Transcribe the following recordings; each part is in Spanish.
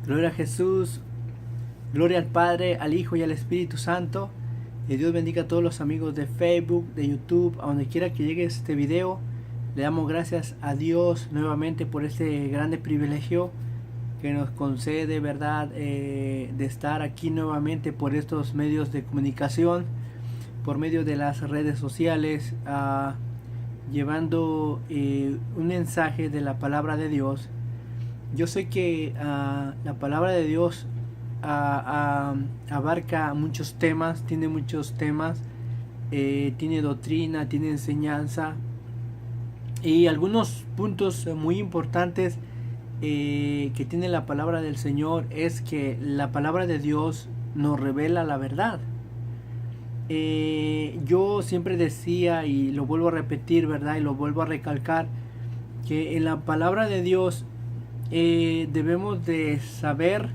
Gloria a Jesús, gloria al Padre, al Hijo y al Espíritu Santo. Y Dios bendiga a todos los amigos de Facebook, de YouTube, a donde quiera que llegue este video. Le damos gracias a Dios nuevamente por este grande privilegio que nos concede, ¿verdad? De estar aquí nuevamente por estos medios de comunicación, por medio de las redes sociales, llevando un mensaje de la palabra de Dios. Yo sé que la palabra de Dios abarca muchos temas, tiene muchos temas, tiene doctrina, tiene enseñanza y algunos puntos muy importantes que tiene la palabra del Señor es que la palabra de Dios nos revela la verdad. Yo siempre decía y lo vuelvo a repetir, ¿verdad? Y lo vuelvo a recalcar, que en la palabra de Dios debemos de saber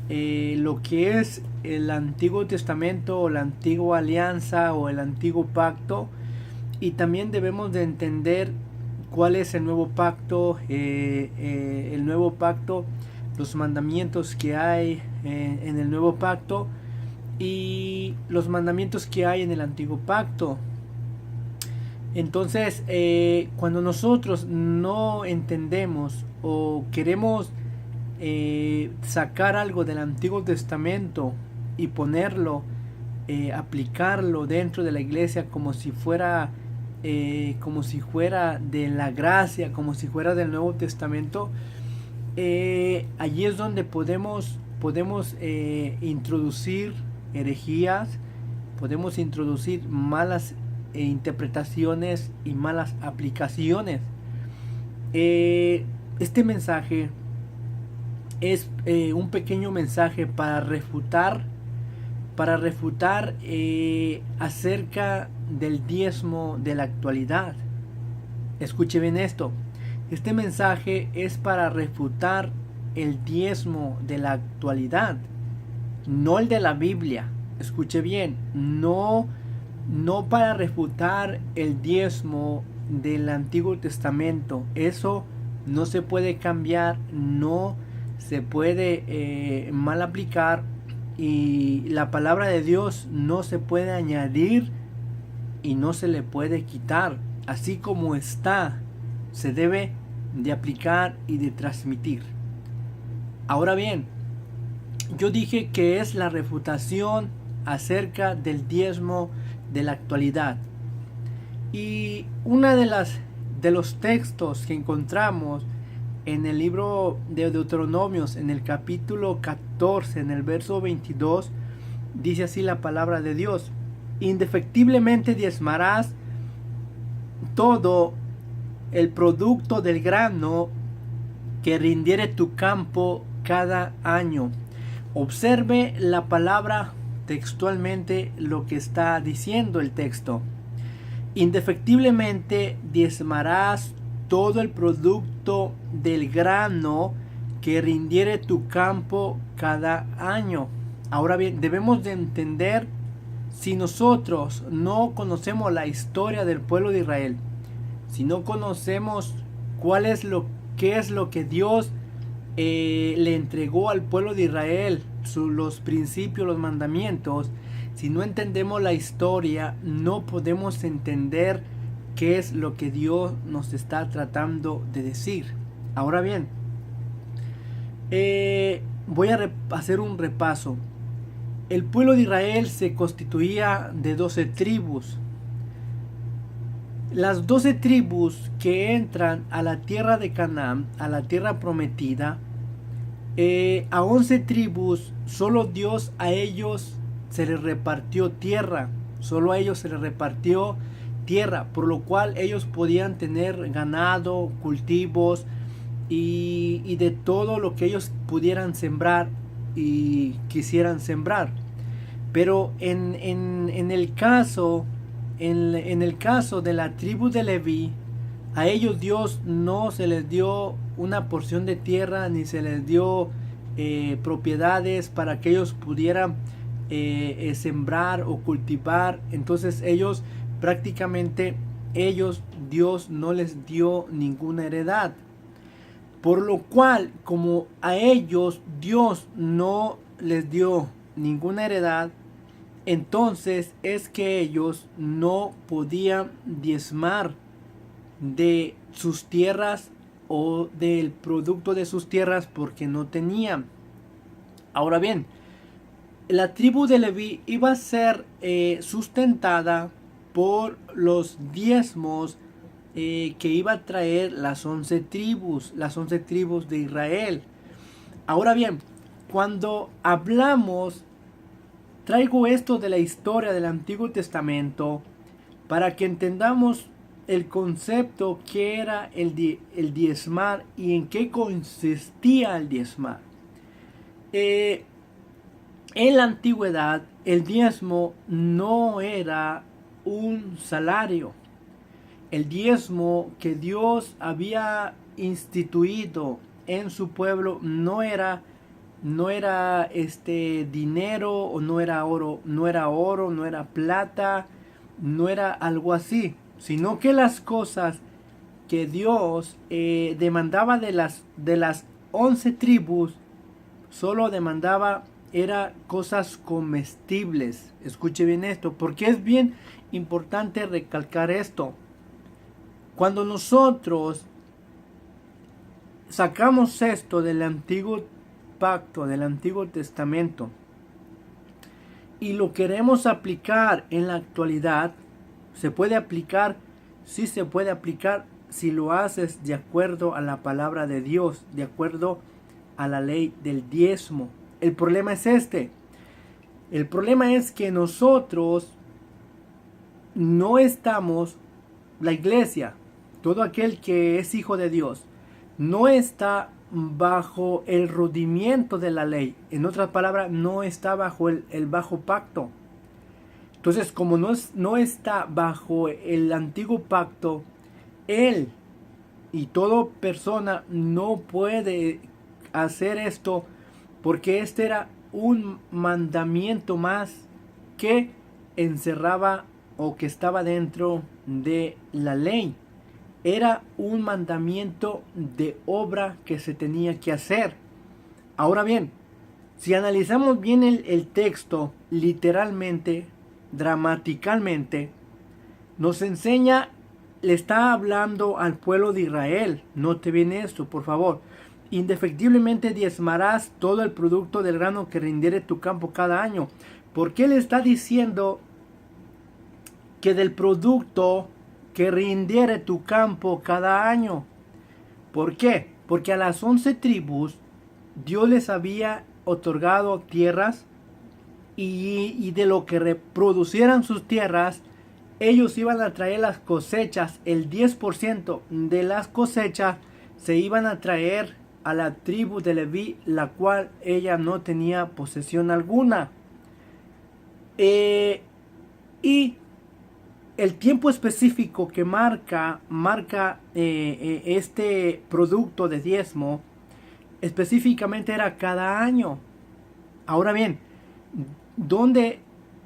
lo que es el Antiguo Testamento o la Antigua Alianza o el Antiguo Pacto, y también debemos de entender cuál es el Nuevo Pacto, los mandamientos que hay en el Nuevo Pacto y los mandamientos que hay en el Antiguo Pacto. Entonces, cuando nosotros no entendemos o queremos sacar algo del Antiguo Testamento y ponerlo, aplicarlo dentro de la iglesia como si fuera de la gracia, como si fuera del Nuevo Testamento, allí es donde podemos introducir herejías, podemos introducir malas interpretaciones y malas aplicaciones. Este mensaje es un pequeño mensaje para refutar acerca del diezmo de la actualidad. Escuche bien esto. Este mensaje es para refutar el diezmo de la actualidad, no el de la Biblia. Escuche bien, no para refutar el diezmo del Antiguo Testamento. Eso no se puede cambiar, no se puede mal aplicar, y la palabra de Dios no se puede añadir y no se le puede quitar. Así como está, se debe de aplicar y de transmitir. Ahora bien, yo dije que es la refutación acerca del diezmo de la actualidad, y una de los textos que encontramos en el libro de Deuteronomios, en el capítulo 14, en el verso 22, dice así la palabra de Dios: indefectiblemente diezmarás todo el producto del grano que rindiere tu campo cada año. Observe la palabra textualmente, lo que está diciendo el texto. Indefectiblemente diezmarás todo el producto del grano que rindiere tu campo cada año. Ahora bien, debemos de entender, si nosotros no conocemos la historia del pueblo de Israel, si no conocemos qué es lo que Dios le entregó al pueblo de Israel, los principios, los mandamientos, si no entendemos la historia, no podemos entender qué es lo que Dios nos está tratando de decir. Ahora bien, voy a hacer un repaso. El pueblo de Israel se constituía de 12 tribus. Las 12 tribus que entran a la tierra de Canaán, a la tierra prometida, a 11 tribus, solo Dios a ellos se les repartió tierra. Solo a ellos se les repartió tierra, por lo cual ellos podían tener ganado, cultivos y de todo lo que ellos pudieran sembrar y quisieran sembrar. Pero en el caso de la tribu de Leví, a ellos Dios no se les dio una porción de tierra, ni se les dio propiedades para que ellos pudieran sembrar o cultivar. Entonces ellos prácticamente, Dios no les dio ninguna heredad. Por lo cual, como a ellos Dios no les dio ninguna heredad, entonces es que ellos no podían diezmar de sus tierras o del producto de sus tierras porque no tenían. Ahora bien, la tribu de Leví iba a ser sustentada por los diezmos que iba a traer las 11 tribus de Israel. Ahora bien, cuando hablamos, traigo esto de la historia del Antiguo Testamento para que entendamos el concepto que era el diezmar y en qué consistía el diezmar. En la antigüedad, el diezmo no era un salario. El diezmo que Dios había instituido en su pueblo no era dinero, o no era oro, no era plata, no era algo así, sino que las cosas que Dios demandaba de las 11 tribus, solo demandaba era cosas comestibles. Escuche bien esto, porque es bien importante recalcar esto. Cuando nosotros sacamos esto del antiguo pacto, del Antiguo Testamento, y lo queremos aplicar en la actualidad, ¿se puede aplicar? Sí se puede aplicar si lo haces de acuerdo a la palabra de Dios, de acuerdo a la ley del diezmo. El problema es este. El problema es que nosotros no estamos, la iglesia, todo aquel que es hijo de Dios, no está bajo el rudimiento de la ley. En otras palabras, no está bajo el bajo pacto. Entonces, como no está bajo el antiguo pacto, él y toda persona no puede hacer esto, porque este era un mandamiento más que encerraba o que estaba dentro de la ley. Era un mandamiento de obra que se tenía que hacer. Ahora bien, si analizamos bien el texto literalmente, gramaticalmente, nos enseña, le está hablando al pueblo de Israel. Note bien esto, por favor. Indefectiblemente diezmarás todo el producto del grano que rindiere tu campo cada año. ¿Por qué le está diciendo que del producto que rindiere tu campo cada año? ¿Por qué? Porque a las 11 tribus Dios les había otorgado tierras, y de lo que reproducieran sus tierras, ellos iban a traer las cosechas. El 10% de las cosechas se iban a traer a la tribu de Leví, la cual ella no tenía posesión alguna. Y el tiempo específico que marca este producto de diezmo, específicamente era cada año. Ahora bien, ¿dónde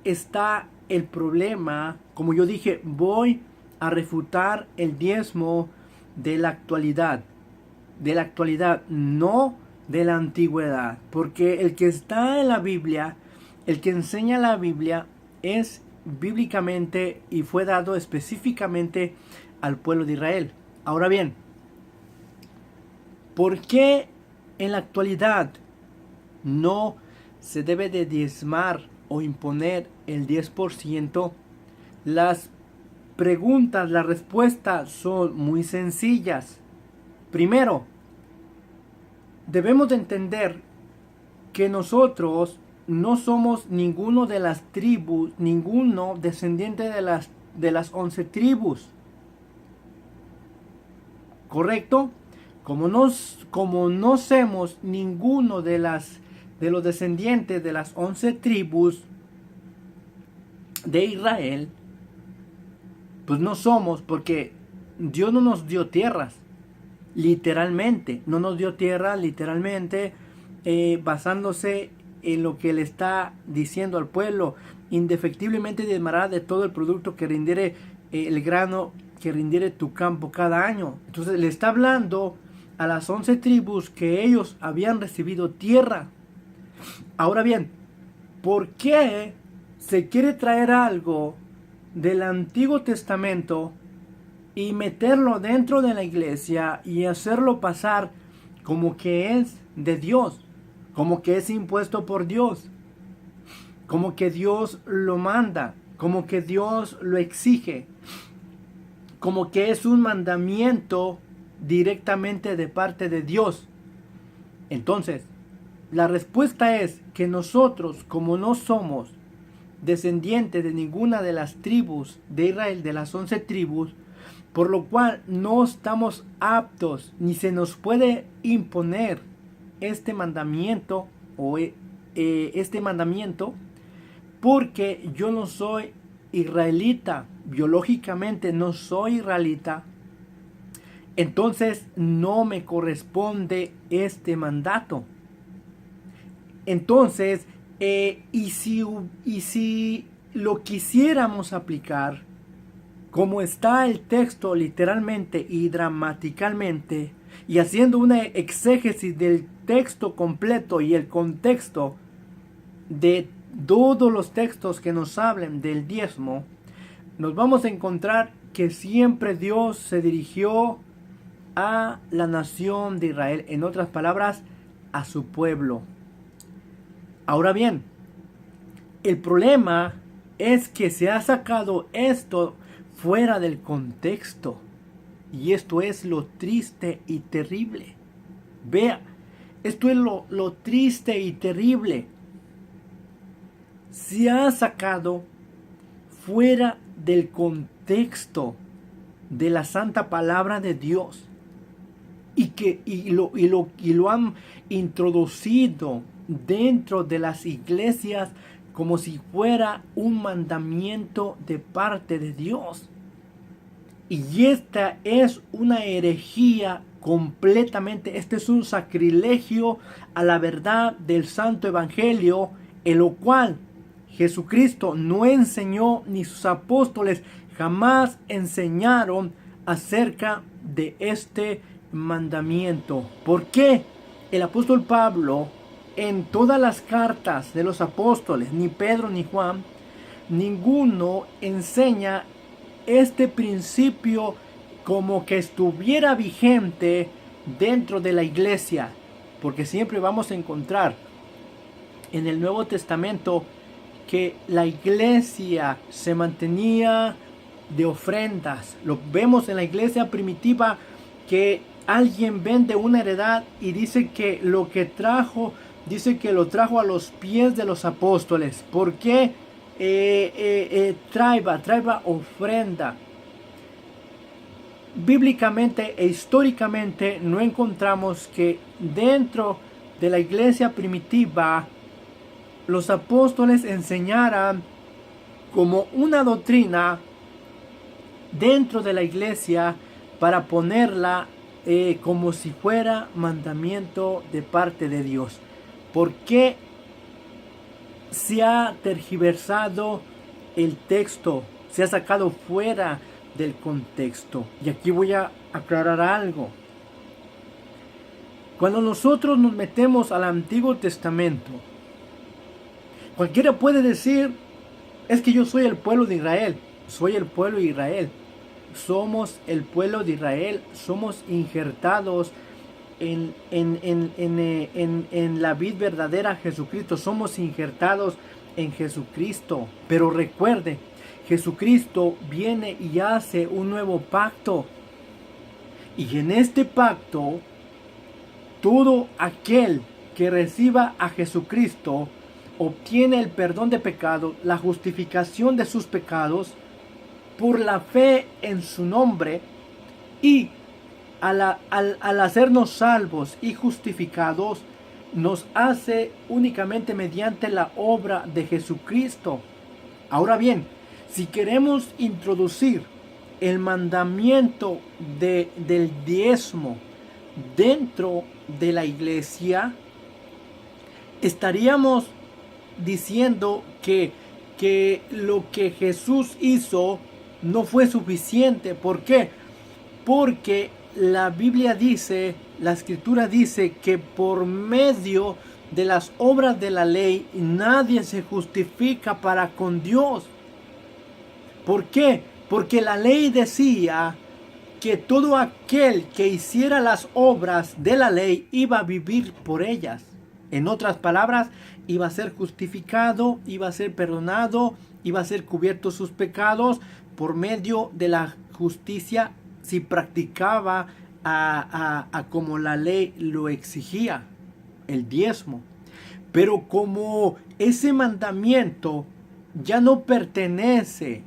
está el problema? Como yo dije, voy a refutar el diezmo de la actualidad. De la actualidad, no de la antigüedad. Porque el que está en la Biblia, el que enseña la Biblia, es bíblicamente y fue dado específicamente al pueblo de Israel. Ahora bien, ¿por qué en la actualidad no se debe de diezmar o imponer el 10%? Las preguntas, las respuestas son muy sencillas. Primero, debemos de entender que nosotros no somos ninguno de las tribus, ninguno descendiente de las 11 tribus. ¿Correcto? Como no somos ninguno de los descendientes de las 11 tribus de Israel, pues no somos, porque Dios no nos dio tierras, literalmente, no nos dio tierra literalmente, basándose en lo que le está diciendo al pueblo. Indefectiblemente diezmará de todo el producto que rindiere el grano que rindiere tu campo cada año. Entonces le está hablando a las 11 tribus que ellos habían recibido tierra. Ahora bien, ¿por qué se quiere traer algo del Antiguo Testamento y meterlo dentro de la iglesia y hacerlo pasar como que es de Dios, como que es impuesto por Dios, como que Dios lo manda, como que Dios lo exige, como que es un mandamiento directamente de parte de Dios? Entonces, la respuesta es que nosotros, como no somos descendientes de ninguna de las tribus de Israel, de las 11 tribus, por lo cual no estamos aptos ni se nos puede imponer este mandamiento porque yo no soy israelita, biológicamente no soy israelita. Entonces no me corresponde este mandato. Entonces, y si lo quisiéramos aplicar, como está el texto literalmente y gramaticalmente, y haciendo una exégesis del texto completo y el contexto de todos los textos que nos hablen del diezmo, nos vamos a encontrar que siempre Dios se dirigió a la nación de Israel, en otras palabras, a su pueblo. Ahora bien, el problema es que se ha sacado esto fuera del contexto, y esto es lo triste y terrible. Vea, esto es lo triste y terrible. Se ha sacado fuera del contexto de la santa palabra de Dios y lo han introducido dentro de las iglesias como si fuera un mandamiento de parte de Dios. Y esta es una herejía completamente, este es un sacrilegio a la verdad del Santo Evangelio, en lo cual Jesucristo no enseñó, ni sus apóstoles jamás enseñaron acerca de este mandamiento. ¿Por qué el apóstol Pablo, en todas las cartas de los apóstoles, ni Pedro ni Juan, ninguno enseña este principio como que estuviera vigente dentro de la iglesia? Porque siempre vamos a encontrar en el Nuevo Testamento que la iglesia se mantenía de ofrendas. Lo vemos en la iglesia primitiva, que alguien vende una heredad y dice que lo que trajo, dice que lo trajo a los pies de los apóstoles. ¿Por qué? Traiba ofrenda. Bíblicamente e históricamente no encontramos que dentro de la iglesia primitiva los apóstoles enseñaran como una doctrina dentro de la iglesia para ponerla como si fuera mandamiento de parte de Dios. ¿Por qué se ha tergiversado el texto? Se ha sacado fuera del contexto. Y aquí voy a aclarar algo. Cuando nosotros nos metemos al Antiguo Testamento, cualquiera puede decir: es que yo soy el pueblo de Israel. Soy el pueblo de Israel. Somos el pueblo de Israel. Somos injertados en la vid verdadera, Jesucristo. Somos injertados en Jesucristo. Pero recuerde, Jesucristo viene y hace un nuevo pacto. Y en este pacto, todo aquel que reciba a Jesucristo obtiene el perdón de pecados, la justificación de sus pecados por la fe en su nombre, y al hacernos salvos y justificados, nos hace únicamente mediante la obra de Jesucristo. Ahora bien, si queremos introducir el mandamiento del diezmo dentro de la iglesia, estaríamos diciendo que lo que Jesús hizo no fue suficiente. ¿Por qué? Porque la Biblia dice, la Escritura dice que por medio de las obras de la ley nadie se justifica para con Dios. ¿Por qué? Porque la ley decía que todo aquel que hiciera las obras de la ley iba a vivir por ellas. En otras palabras, iba a ser justificado, iba a ser perdonado, iba a ser cubierto sus pecados por medio de la justicia si practicaba a como la ley lo exigía, el diezmo. Pero como ese mandamiento ya no pertenece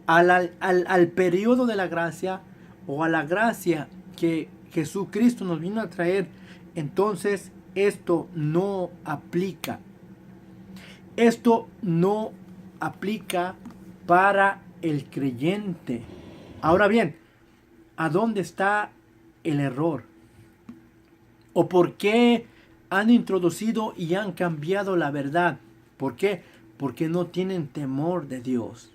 al periodo de la gracia o a la gracia que Jesucristo nos vino a traer, entonces esto no aplica. Esto no aplica para el creyente. Ahora bien, ¿a dónde está el error? ¿O por qué han introducido y han cambiado la verdad? ¿Por qué? Porque no tienen temor de Dios.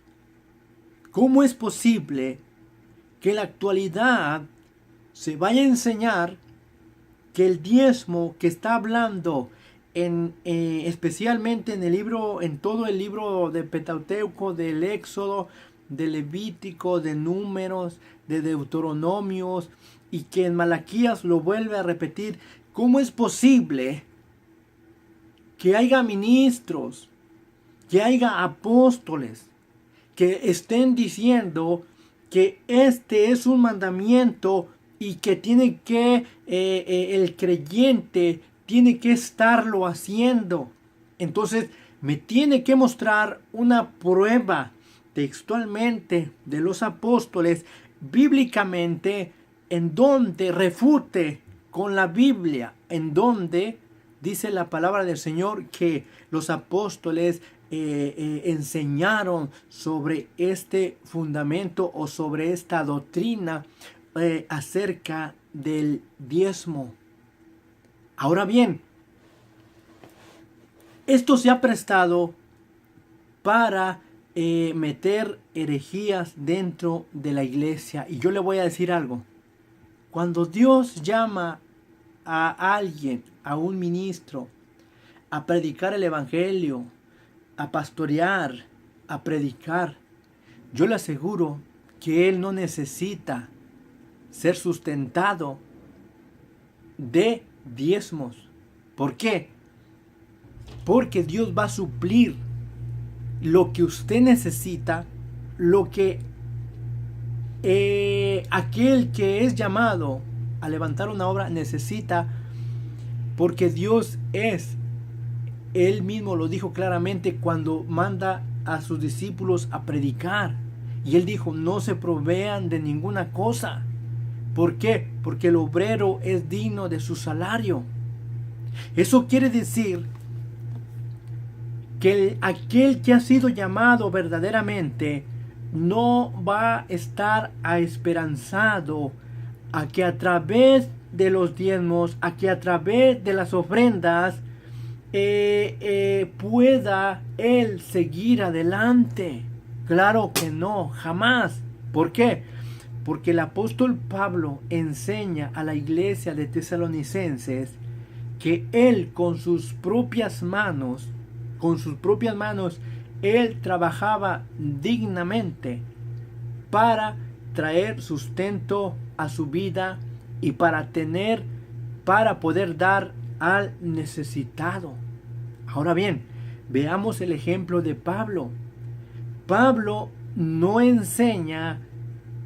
¿Cómo es posible que en la actualidad se vaya a enseñar que el diezmo que está hablando especialmente en todo el libro de Pentateuco, del Éxodo, de Levítico, de Números, de Deuteronomios, y que en Malaquías lo vuelve a repetir? ¿Cómo es posible que haya ministros, que haya apóstoles, que estén diciendo que este es un mandamiento y que tiene que el creyente tiene que estarlo haciendo? Entonces me tiene que mostrar una prueba textualmente de los apóstoles, bíblicamente, en donde refute con la Biblia, en donde dice la palabra del Señor que los apóstoles enseñaron sobre este fundamento o sobre esta doctrina acerca del diezmo. Ahora bien, esto se ha prestado para meter herejías dentro de la iglesia. Y yo le voy a decir algo. Cuando Dios llama a alguien, a un ministro, a predicar el evangelio, a pastorear, a predicar, yo le aseguro que él no necesita ser sustentado de diezmos. ¿Por qué? Porque Dios va a suplir lo que usted necesita, lo que aquel que es llamado a levantar una obra necesita, porque Dios es, Él mismo lo dijo claramente cuando manda a sus discípulos a predicar. Y Él dijo, no se provean de ninguna cosa. ¿Por qué? Porque el obrero es digno de su salario. Eso quiere decir que aquel que ha sido llamado verdaderamente no va a estar esperanzado a que a través de los diezmos, a que a través de las ofrendas pueda él seguir adelante. Claro que no, jamás. ¿Por qué? Porque el apóstol Pablo enseña a la iglesia de Tesalonicenses que él con sus propias manos, él trabajaba dignamente para traer sustento a su vida y para poder dar al necesitado. Ahora bien, veamos el ejemplo de Pablo. Pablo no enseña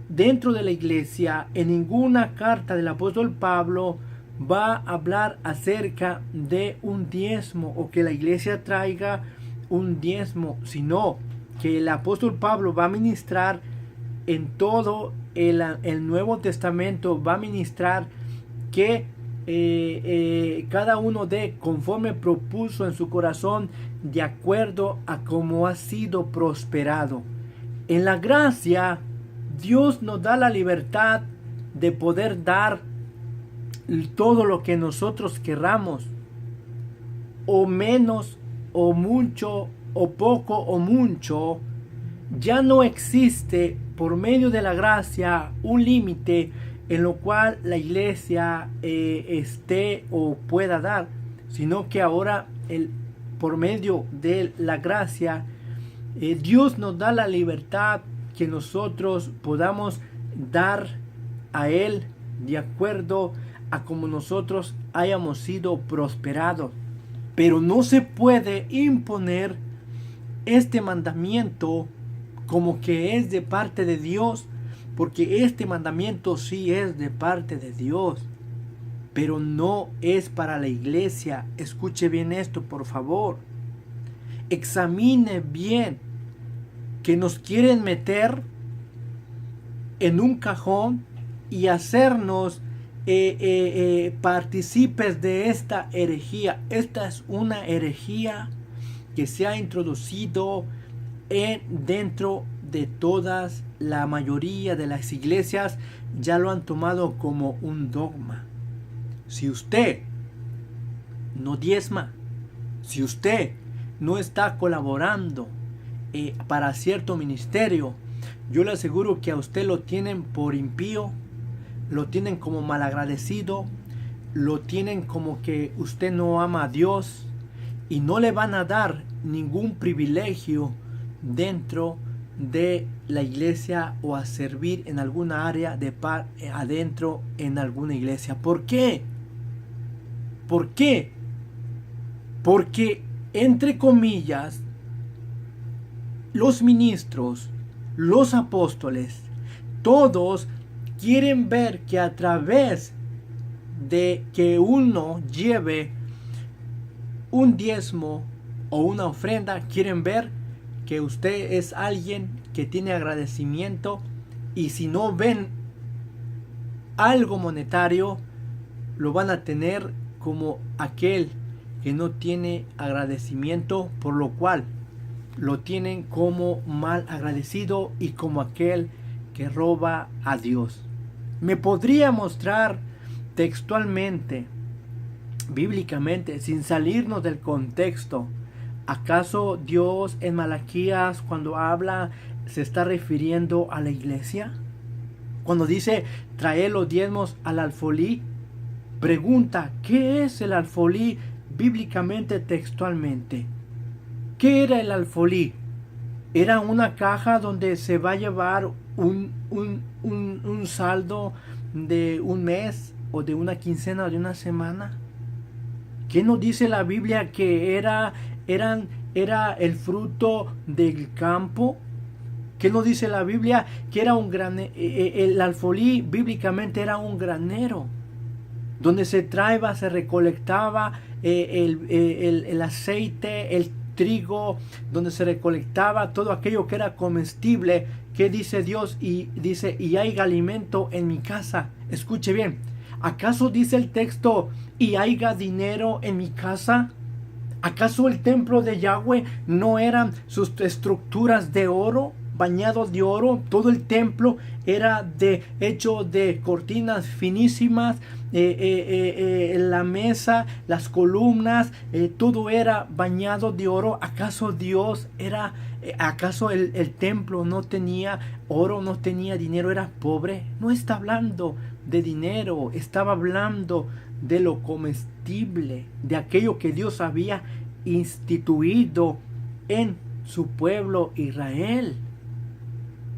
dentro de la iglesia, en ninguna carta del apóstol Pablo va a hablar acerca de un diezmo o que la iglesia traiga un diezmo, sino que el apóstol Pablo va a ministrar en todo el Nuevo Testamento, va a ministrar que cada uno dé conforme propuso en su corazón, de acuerdo a cómo ha sido prosperado. En la gracia, Dios nos da la libertad de poder dar todo lo que nosotros querramos, o menos, o mucho, o poco, o mucho. Ya no existe por medio de la gracia un límite en lo cual la iglesia esté o pueda dar, sino que ahora por medio de la gracia, Dios nos da la libertad que nosotros podamos dar a Él de acuerdo a como nosotros hayamos sido prosperados. Pero no se puede imponer este mandamiento como que es de parte de Dios, porque este mandamiento sí es de parte de Dios, pero no es para la iglesia. Escuche bien esto, por favor. Examine bien que nos quieren meter en un cajón y hacernos partícipes de esta herejía. Esta es una herejía que se ha introducido dentro de todas, la mayoría de las iglesias ya lo han tomado como un dogma. Si usted no diezma, si usted no está colaborando para cierto ministerio, yo le aseguro que a usted lo tienen por impío, lo tienen como malagradecido, lo tienen como que usted no ama a Dios y no le van a dar ningún privilegio dentro de la iglesia o a servir en alguna área adentro en alguna iglesia. ¿Por qué? ¿Por qué? Porque, entre comillas, los ministros, los apóstoles, todos quieren ver que a través de que uno lleve un diezmo o una ofrenda, quieren ver que usted es alguien que tiene agradecimiento, y si no ven algo monetario, lo van a tener como aquel que no tiene agradecimiento, por lo cual lo tienen como mal agradecido y como aquel que roba a Dios. Me podría mostrar textualmente, bíblicamente, sin salirnos del contexto. ¿Acaso Dios en Malaquías, cuando habla, se está refiriendo a la iglesia? Cuando dice trae los diezmos al alfolí, pregunta, ¿qué es el alfolí bíblicamente, textualmente? ¿Qué era el alfolí? Era una caja donde se va a llevar un saldo de un mes o de una quincena o de una semana. ¿Qué nos dice la Biblia que era el fruto del campo? ¿Qué nos dice la Biblia? Que era un granero. El alfolí bíblicamente era un granero donde se traía, se recolectaba el aceite, el trigo, donde se recolectaba todo aquello que era comestible. ¿Qué dice Dios? Y dice, y hay alimento en mi casa. Escuche bien, ¿acaso dice el texto, y haya dinero en mi casa? ¿Acaso el templo de Yahweh no eran sus estructuras de oro, bañados de oro? Todo el templo era hecho de cortinas finísimas, la mesa, las columnas, todo era bañado de oro. ¿Acaso Dios era, acaso el templo no tenía oro, no tenía dinero, era pobre? No está hablando de dinero, estaba hablando de lo comestible, de aquello que Dios había instituido en su pueblo Israel.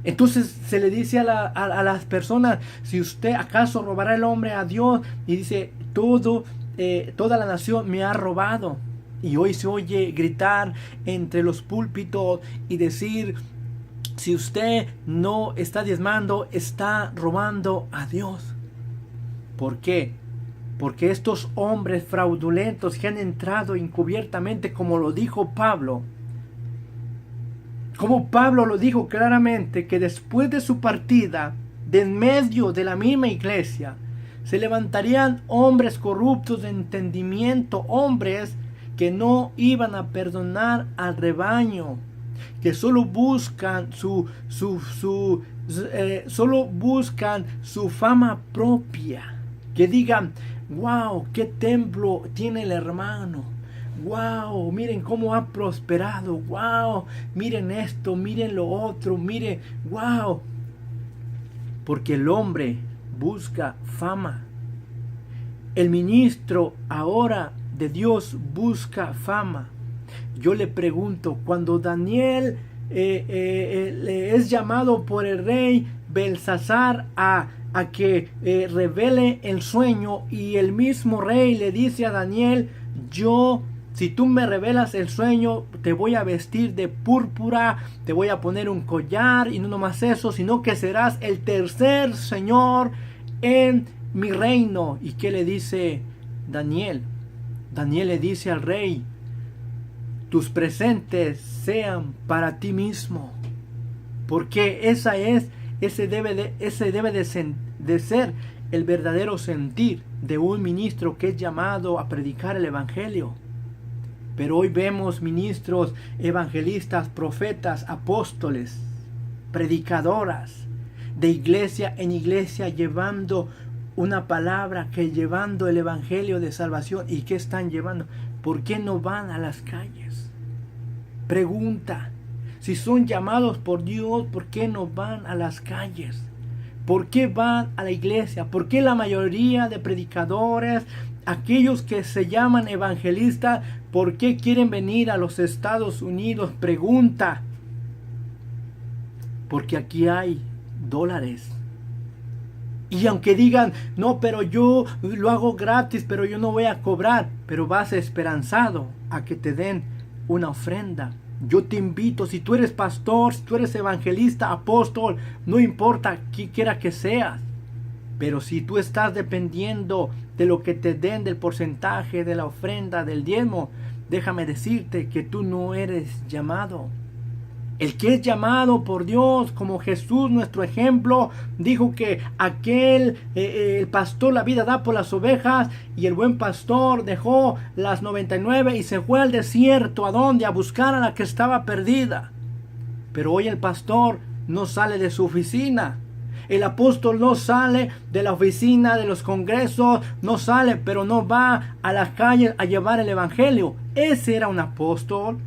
Entonces se le dice a las personas, si usted acaso robará el hombre a Dios, y dice, toda la nación me ha robado. Y hoy se oye gritar entre los púlpitos y decir, si usted no está diezmando, está robando a Dios. ¿Por qué? Porque estos hombres fraudulentos que han entrado encubiertamente, como lo dijo Pablo, como Pablo lo dijo claramente, que después de su partida, de en medio de la misma iglesia, se levantarían hombres corruptos de entendimiento, hombres que no iban a perdonar al rebaño, que solo buscan solo buscan su fama propia, que digan, wow, qué templo tiene el hermano. Wow, miren cómo ha prosperado. Wow, miren esto, miren lo otro, miren, wow. Porque el hombre busca fama. El ministro ahora de Dios busca fama. Yo le pregunto, cuando Daniel es llamado por el rey Belsasar a que revele el sueño, y el mismo rey le dice a Daniel, si tú me revelas el sueño, te voy a vestir de púrpura, te voy a poner un collar, y no nomás eso, sino que serás el tercer señor en mi reino. ¿Y qué le dice Daniel? Daniel le dice al rey, tus presentes sean para ti mismo, porque ese debe de ser el verdadero sentir de un ministro que es llamado a predicar el evangelio. Pero hoy vemos ministros, evangelistas, profetas, apóstoles, predicadoras, de iglesia en iglesia, llevando una palabra, llevando el evangelio de salvación. ¿Y qué están llevando? ¿Por qué no van a las calles? Pregunta, si son llamados por Dios, ¿por qué no van a las calles? ¿Por qué van a la iglesia? ¿Por qué la mayoría de predicadores, aquellos que se llaman evangelistas, por qué quieren venir a los Estados Unidos? Pregunta, porque aquí hay dólares. Y aunque digan, no, pero yo lo hago gratis, pero yo no voy a cobrar, pero vas esperanzado a que te den una ofrenda. Yo te invito, si tú eres pastor, si tú eres evangelista, apóstol, no importa quién quiera que seas, pero si tú estás dependiendo de lo que te den, del porcentaje, de la ofrenda, del diezmo, déjame decirte que tú no eres llamado. El que es llamado por Dios, como Jesús, nuestro ejemplo, dijo que el pastor la vida da por las ovejas, y el buen pastor dejó las 99 y se fue al desierto. ¿A dónde? A buscar a la que estaba perdida. Pero hoy el pastor no sale de su oficina. El apóstol no sale de la oficina, de los congresos, no sale, pero no va a las calles a llevar el evangelio. Ese era un apóstol,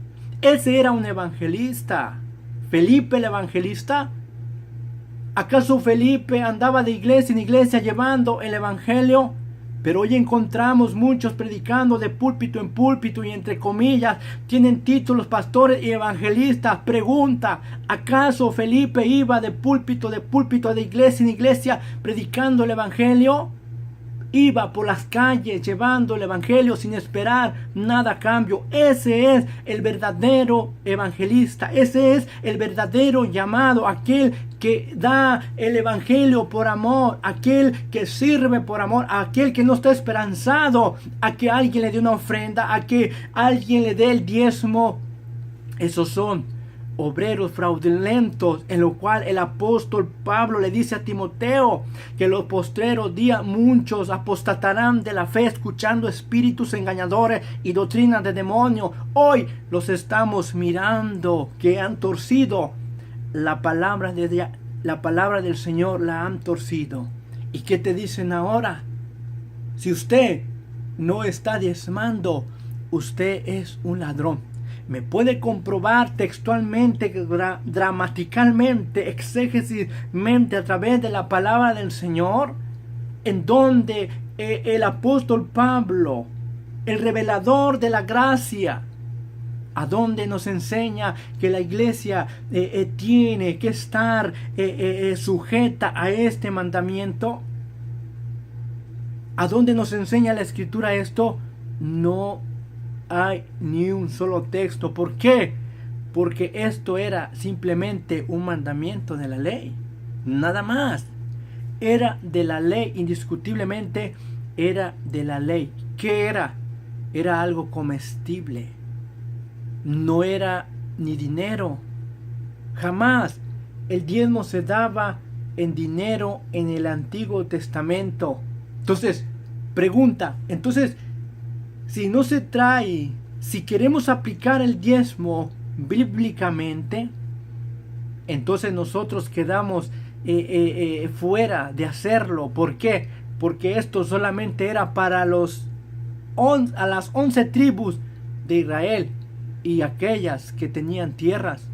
ese era un evangelista. Felipe el evangelista, ¿acaso Felipe andaba de iglesia en iglesia llevando el evangelio? Pero hoy encontramos muchos predicando de púlpito en púlpito, y entre comillas tienen títulos pastores y evangelistas. Pregunta, ¿acaso Felipe iba de púlpito de iglesia en iglesia predicando el evangelio? Iba por las calles llevando el evangelio sin esperar nada a cambio. Ese es el verdadero evangelista. Ese es el verdadero llamado. Aquel que da el evangelio por amor. Aquel que sirve por amor. Aquel que no está esperanzado a que alguien le dé una ofrenda, a que alguien le dé el diezmo. Esos son obreros fraudulentos, en lo cual el apóstol Pablo le dice a Timoteo que en los postreros días muchos apostatarán de la fe, escuchando espíritus engañadores y doctrinas de demonios. Hoy los estamos mirando que han torcido la palabra del Señor, la han torcido. ¿Y qué te dicen ahora? Si usted no está diezmando, usted es un ladrón. Me puede comprobar textualmente, gramaticalmente, exégesismente, a través de la palabra del Señor, en donde el apóstol Pablo, el revelador de la gracia, a donde nos enseña que la iglesia tiene que estar sujeta a este mandamiento. ¿A dónde nos enseña la Escritura esto? No hay ni un solo texto. ¿Por qué? Porque esto era simplemente un mandamiento de la ley, nada más. Era de la ley, indiscutiblemente era de la ley. ¿Qué era? Era algo comestible. No era ni dinero. Jamás el diezmo se daba en dinero en el Antiguo Testamento. Entonces, pregunta, si queremos aplicar el diezmo bíblicamente, entonces nosotros quedamos fuera de hacerlo. ¿Por qué? Porque esto solamente era para a las 11 tribus de Israel y aquellas que tenían tierras.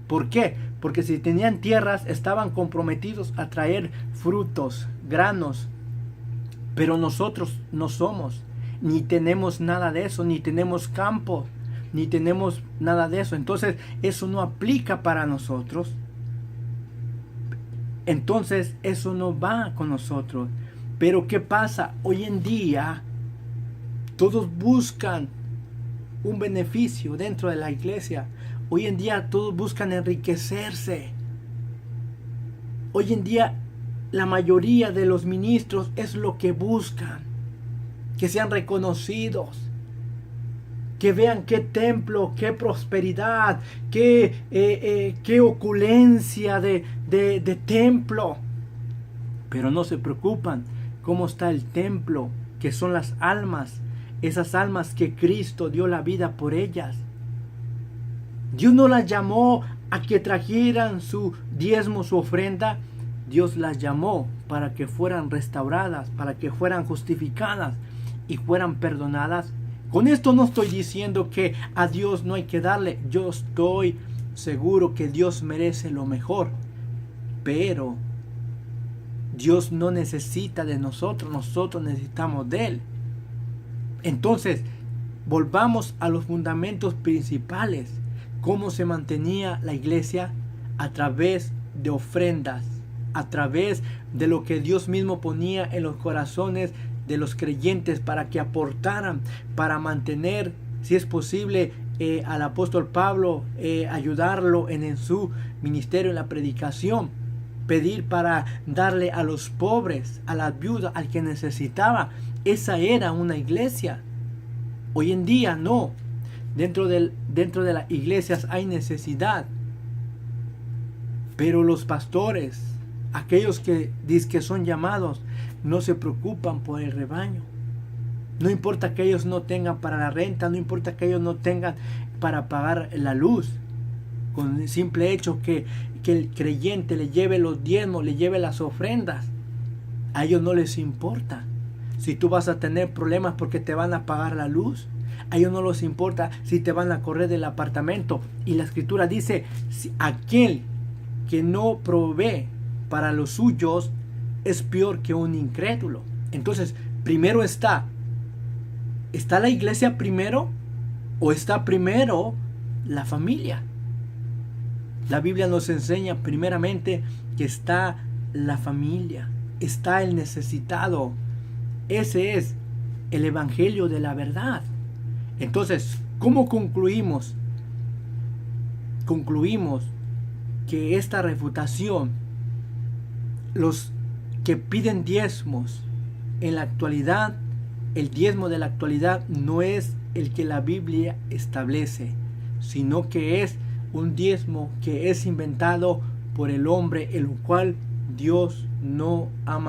¿Por qué? Porque si tenían tierras estaban comprometidos a traer frutos granos, pero nosotros no somos, ni tenemos nada de eso, ni tenemos campo, ni tenemos nada de eso. Entonces eso no aplica para nosotros. Entonces eso no va con nosotros. Pero ¿qué pasa? Hoy en día todos buscan un beneficio dentro de la iglesia. Hoy en día todos buscan enriquecerse. Hoy en día la mayoría de los ministros es lo que buscan. Que sean reconocidos. Que vean qué templo, qué prosperidad, qué opulencia de templo. Pero no se preocupan cómo está el templo, que son las almas. Esas almas que Cristo dio la vida por ellas. Dios no las llamó a que trajeran su diezmo, su ofrenda. Dios las llamó para que fueran restauradas, para que fueran justificadas y fueran perdonadas. Con esto no estoy diciendo que a Dios no hay que darle. Yo estoy seguro que Dios merece lo mejor. Pero Dios no necesita de nosotros. Nosotros necesitamos de Él. Entonces, volvamos a los fundamentos principales. ¿Cómo se mantenía la iglesia? A través de ofrendas. A través de lo que Dios mismo ponía en los corazones de los creyentes para que aportaran, para mantener, si es posible, al apóstol Pablo, ayudarlo en su ministerio, en la predicación, pedir para darle a los pobres, a las viudas, al que necesitaba. Esa era una iglesia. Hoy en día no. Dentro de las iglesias hay necesidad. Pero los pastores, aquellos que dicen que son llamados, no se preocupan por el rebaño. No importa que ellos no tengan para la renta, no importa que ellos no tengan para pagar la luz. Con el simple hecho que el creyente le lleve los diezmos, le lleve las ofrendas, a ellos no les importa. Si tú vas a tener problemas porque te van a pagar la luz, a ellos no les importa si te van a correr del apartamento. Y la escritura dice, si aquel que no provee para los suyos es peor que un incrédulo. Entonces, primero ¿está la iglesia primero o está primero la familia? La Biblia nos enseña primeramente que está la familia, está el necesitado. Ese es el evangelio de la verdad. Entonces, ¿cómo concluimos? Concluimos que esta refutación, los que piden diezmos en la actualidad, el diezmo de la actualidad no es el que la Biblia establece, sino que es un diezmo que es inventado por el hombre, el cual Dios no ama.